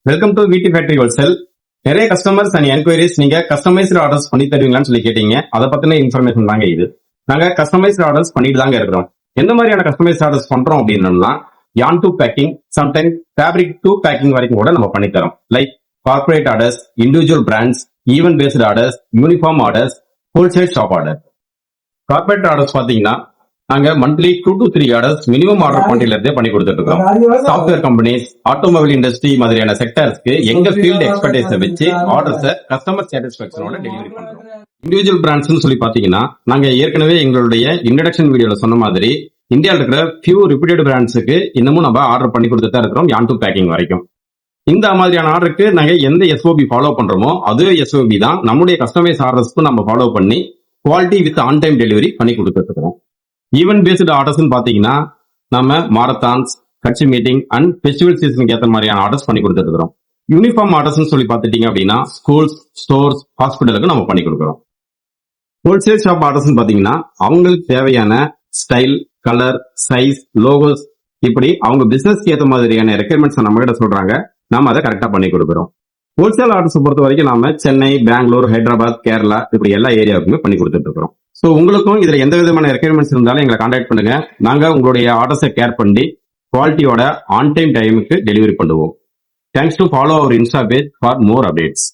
Welcome to Veeti factory wholesale. நிறைய customers and enquiries நீங்க customised orders பண்ணி தருவீங்களான்னு சொல்லி கேட்டீங்க. அதை பத்தின இன்ஃபர்மேஷன் தாங்க இது. நாங்க கஸ்டமைஸ்டு ஆர்டர்ஸ் பண்ணிட்டு தாங்க இருக்கிறோம். எந்த மாதிரியான கஸ்டமைஸ்டு ஆர்டர்ஸ் பண்றோம் அப்படின்னா yarn to packing, sometime fabric to packing வரைக்கும் கூட நம்ம பண்ணி தரோம். Like corporate orders, individual brands, event based orders, uniform orders, wholesale shop order. Corporate orders பாத்தீங்கன்னா நாங்க monthly 2 to 3 orders minimum order குவான்டிட்டில இருந்தே பண்ணி கொடுத்துட்டு இருக்கோம். சாஃப்ட்வேர் கம்பெனிஸ், ஆட்டோமொபைல் இண்டஸ்ட்ரி மாதிரியான செக்டர்ஸ்க்கு எங்க ஃபீல்ட் எக்ஸ்பர்டைஸை வச்சு ஆர்டர்ஸை கஸ்டமர் சாட்டிஸ்பாக்சனோட டெலிவரி பண்றோம். இண்டிவிஜுவல் பிராண்ட்ஸ்னு சொல்லி பாத்தீங்கன்னா நாங்க ஏற்கனவே எங்களுடைய இன்ட்ரடக்ஷன் வீடியோல சொன்ன மாதிரி இந்தியாவில் இருக்கிற ஃபியூ ரிப்யூட்டட் பிராண்ட்ஸுக்கு இன்னமும் நம்ம ஆர்டர் பண்ணி கொடுத்துட்டு தான் இருக்கிறோம், யான் டு பேக்கிங் வரைக்கும். இந்த மாதிரியான ஆர்டருக்கு நாங்க எந்த எஸ்ஓபி ஃபாலோ பண்றோமோ அதே எஸ்ஓபி தான் நம்முடைய கஸ்டமைஸ் ஆர்டர்ஸ்க்கு நம்ம ஃபாலோ பண்ணி quality with on time delivery பண்ணி கொடுத்துட்டு இருக்கிறோம். ஈவென்ட் பேஸ்டு ஆர்டர்ஸ் பாத்தீங்கன்னா நம்ம மாரத்தான்ஸ், கட்சி மீட்டிங் அண்ட் ஃபெஸ்டிவல் சீசனுக்கு ஏற்ற மாதிரியான ஆர்டர்ஸ் பண்ணி கொடுத்துட்டு இருக்கிறோம். யூனிஃபார்ம் ஆர்டர்ஸ் சொல்லி பாத்துட்டீங்க அப்படின்னா ஸ்கூல்ஸ், ஸ்டோர்ஸ், ஹாஸ்பிட்டலுக்கு நம்ம பண்ணி கொடுக்குறோம். ஹோல்சேல் ஷாப் ஆர்டர்ஸ் பாத்தீங்கன்னா அவங்களுக்கு தேவையான ஸ்டைல், கலர், சைஸ், லோகோஸ் இப்படி அவங்க பிசினஸ்க்கு ஏற்ற மாதிரியான ரெக்யர்மெண்ட்ஸ் நம்ம கிட்ட சொல்றாங்க, நாம அதை கரெக்டா பண்ணி கொடுக்குறோம். ஹோல்சேல் ஆர்டர்ஸ் பொறுத்த வரைக்கும் நாம சென்னை, பெங்களூர், ஹைதராபாத், கேரளா இப்படி எல்லா ஏரியாவுக்குமே பண்ணி கொடுத்துட்டு இருக்கிறோம். ஸோ உங்களுக்கும் இதுல எந்த விதமான ரெக்யர்மெண்ட்ஸ் இருந்தாலும் எங்களை கான்டாக்ட் பண்ணுங்க. நாங்க உங்களுடைய ஆர்டர்ஸை கேர் பண்ணி குவாலிட்டியோட ஆன் டைமுக்கு டெலிவரி பண்ணுவோம். Thanks to follow our insta page for more updates.